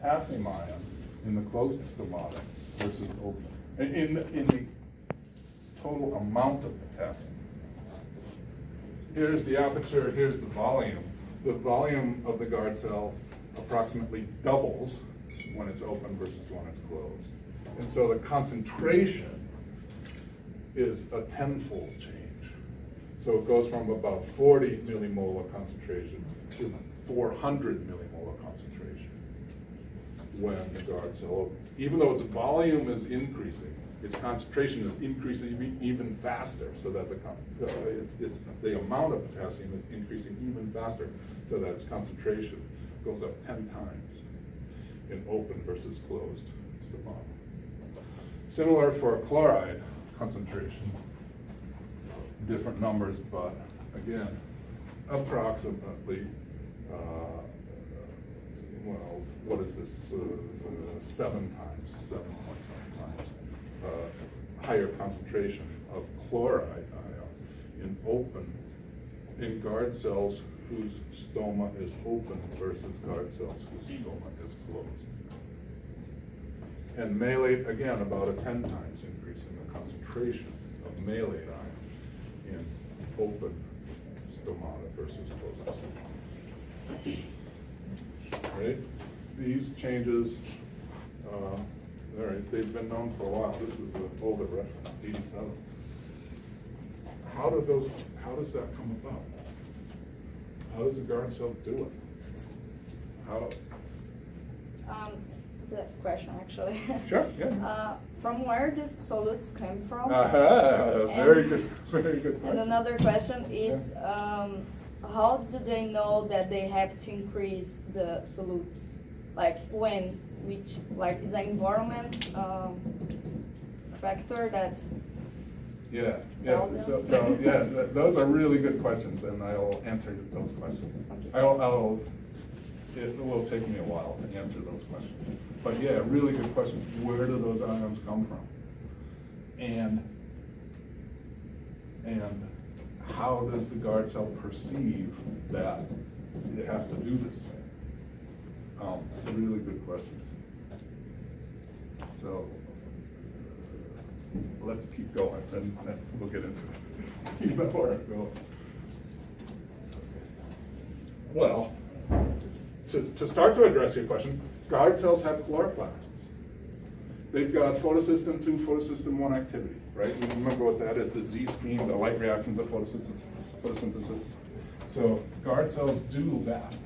potassium ion in the closed stomata versus open, in the total amount of potassium. Here's the aperture, here's the volume. The volume of the guard cell approximately doubles when it's open versus when it's closed. And so the concentration is a tenfold change. So it goes from about 40 millimolar concentration to 400 millimolar concentration when the guard cell opens. Even though its volume is increasing, its concentration is increasing even faster, so that the amount of potassium is increasing even faster, so that its concentration goes up 10 times in open versus closed stomata. Similar for chloride concentration, different numbers, but again, approximately, well, what is this, 7 times, 7 point something times, higher concentration of chloride ion in guard cells whose stoma is open versus guard cells whose stoma is closed. And malate, again, about a 10 times increase in the concentration of malate ion in open stomata versus closed stomata. Right? These changes, all right, they've been known for a while. This is an older reference, 87. How does that come about? How does the guard cell do it? How? It's a question, actually. Sure, yeah. From where these solutes came from? Very good question. And another question is, how do they know that they have to increase the solutes? Like when, which, like is an environment factor that? Yeah. tell them? So yeah, those are really good questions, and I'll answer those questions. It will take me a while to answer those questions. But yeah, really good question. Where do those ions come from? And how does the guard cell perceive that it has to do this thing? Really good questions. So let's keep going, and we'll get into it. You know where I'm going. Well, to start to address your question, guard cells have chloroplasts. They've got photosystem 2, photosystem 1 activity, right? You remember what that is, the Z scheme, the light reactions of photosynthesis. So guard cells do that.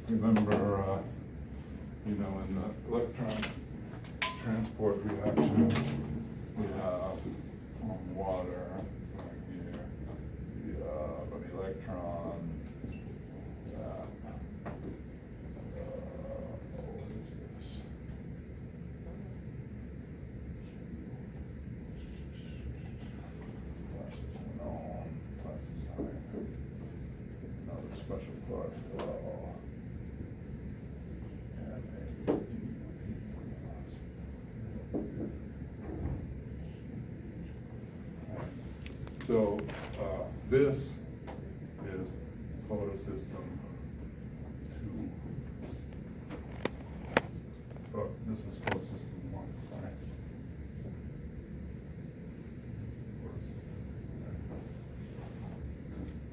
Remember, in the electron transport reaction, we have from water, right here, we have an electron, what is this? Plasticine, another special chlorophyll. So this is photosystem 2. Oh, this is photosystem 1, right?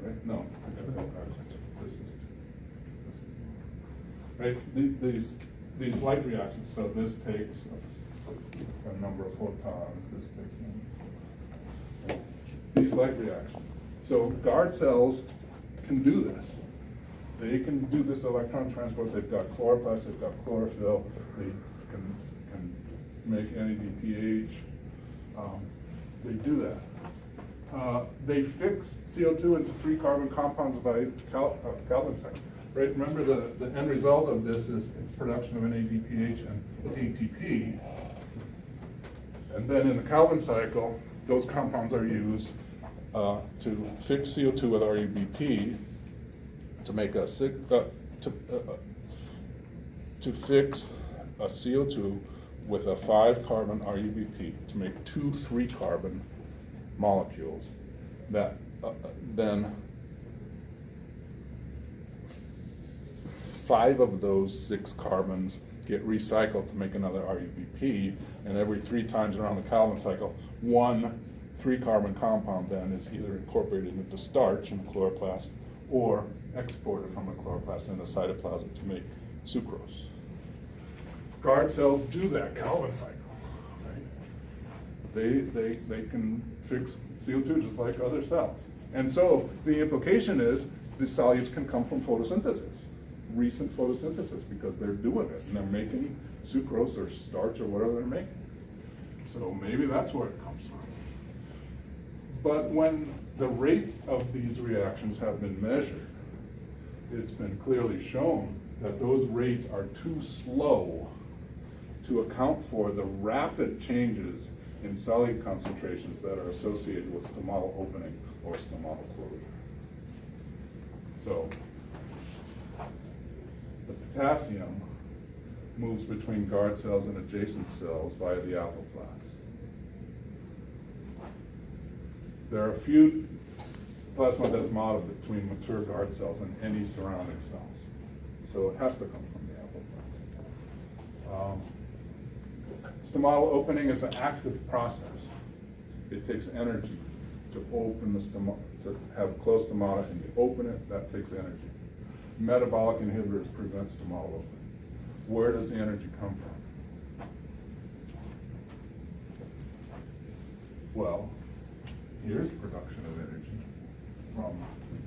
Right? No, I got it backwards. This is right. These light reactions. So this takes a number of photons. This takes these light reactions. So guard cells can do this. They can do this electron transport. They've got chloroplasts, they've got chlorophyll, they can make NADPH. They do that. They fix CO2 into 3 carbon compounds by Calvin cycle. Right? Remember the end result of this is production of NADPH and ATP. And then in the Calvin cycle, those compounds are used to fix CO2 with RUBP to make to fix a CO2 with a 5-carbon RUBP to make 2 3-carbon molecules that then 5 of those 6 carbons get recycled to make another RUBP, and every 3 times around the Calvin cycle, one 3-carbon compound then is either incorporated into starch in the chloroplast or exported from the chloroplast into the cytoplasm to make sucrose. Guard cells do that Calvin cycle, right? They can fix CO2 just like other cells. And so the implication is the solutes can come from photosynthesis, recent photosynthesis, because they're doing it and they're making sucrose or starch or whatever they're making. So maybe that's where it comes from. But when the rates of these reactions have been measured, it's been clearly shown that those rates are too slow to account for the rapid changes in solute concentrations that are associated with stomatal opening or stomatal closure. So the potassium moves between guard cells and adjacent cells via the apoplast. There are a few plasmodesmata between mature guard cells and any surrounding cells. So it has to come from the apoplast. Stomatal opening is an active process. It takes energy to open the stomata, to have closed stomata, and you open it, that takes energy. Metabolic inhibitors prevent stomatal opening. Where does the energy come from? Well, here's production of energy from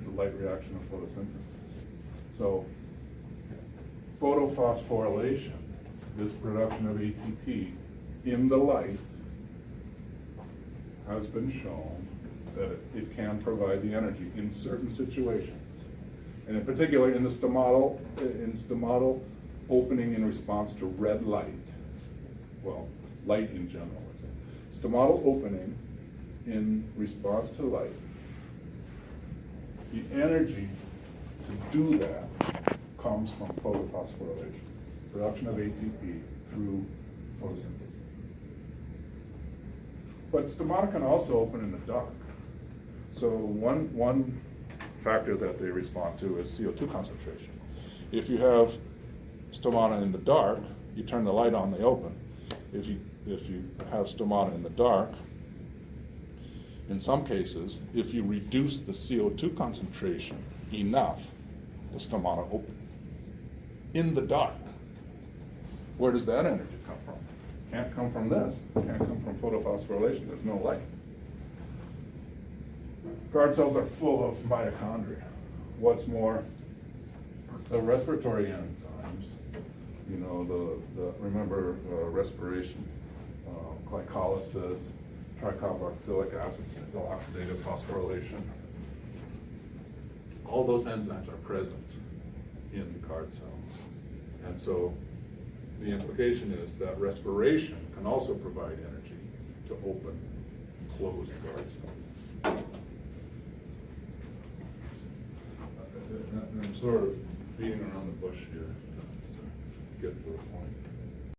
the light reaction of photosynthesis. So photophosphorylation, this production of ATP in the light, has been shown that it can provide the energy in certain situations. And in particular, in stomatal opening in response to red light, well, light in general, let's say. Stomatal opening in response to light, the energy to do that comes from photophosphorylation, production of ATP through photosynthesis. But stomata can also open in the dark. So one factor that they respond to is CO2 concentration. If you have stomata in the dark, you turn the light on, they open. If you have stomata in the dark, in some cases, if you reduce the CO2 concentration enough, the stomata open. In the dark. Where does that energy come from? Can't come from this. Can't come from photophosphorylation. There's no light. Guard cells are full of mitochondria. What's more, the respiratory enzymes, you know, remember respiration, glycolysis, tricarboxylic acid, single oxidative phosphorylation. All those enzymes are present in the guard cells. And so the implication is that respiration can also provide energy to open closed guard cells. I'm sort of beating around the bush here to get to the point.